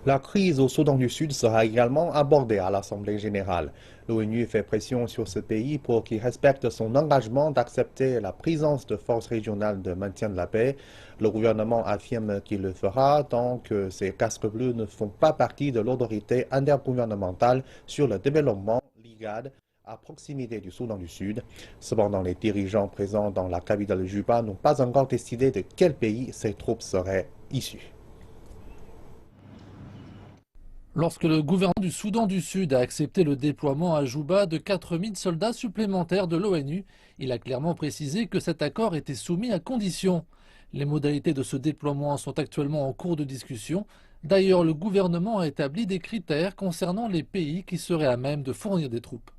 La crise au Soudan du Sud sera également abordée à l'Assemblée générale. L'ONU fait pression sur ce pays pour qu'il respecte son engagement d'accepter la présence de forces régionales de maintien de la paix. Le gouvernement affirme qu'il le fera tant que ces casques bleus ne font pas partie de l'autorité intergouvernementale sur le développement, l'IGAD, à proximité du Soudan du Sud. Cependant, les dirigeants présents dans la capitale Juba n'ont pas encore décidé de quel pays ces troupes seraient issues. Lorsque le gouvernement du Soudan du Sud a accepté le déploiement à Juba de 4000 soldats supplémentaires de l'ONU, il a clairement précisé que cet accord était soumis à conditions. Les modalités de ce déploiement sont actuellement en cours de discussion. D'ailleurs, le gouvernement a établi des critères concernant les pays qui seraient à même de fournir des troupes.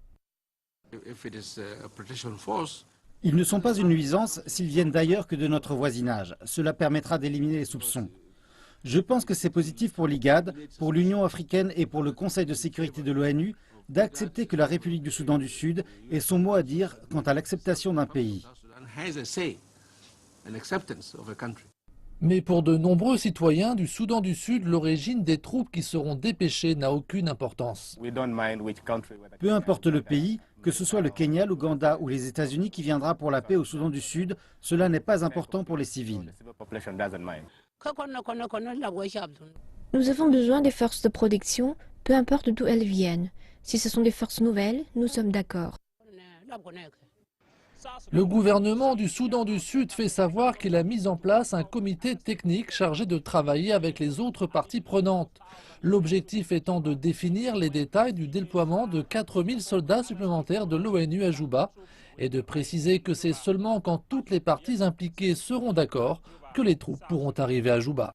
Ils ne sont pas une nuisance s'ils viennent d'ailleurs que de notre voisinage. Cela permettra d'éliminer les soupçons. Je pense que c'est positif pour l'IGAD, pour l'Union africaine et pour le Conseil de sécurité de l'ONU d'accepter que la République du Soudan du Sud ait son mot à dire quant à l'acceptation d'un pays. Mais pour de nombreux citoyens du Soudan du Sud, l'origine des troupes qui seront dépêchées n'a aucune importance. Peu importe le pays, que ce soit le Kenya, l'Ouganda ou les États-Unis qui viendra pour la paix au Soudan du Sud, cela n'est pas important pour les civils. Nous avons besoin des forces de protection, peu importe d'où elles viennent. Si ce sont des forces nouvelles, nous sommes d'accord. Le gouvernement du Soudan du Sud fait savoir qu'il a mis en place un comité technique chargé de travailler avec les autres parties prenantes. L'objectif étant de définir les détails du déploiement de 4000 soldats supplémentaires de l'ONU à Juba et de préciser que c'est seulement quand toutes les parties impliquées seront d'accord que les troupes pourront arriver à Juba.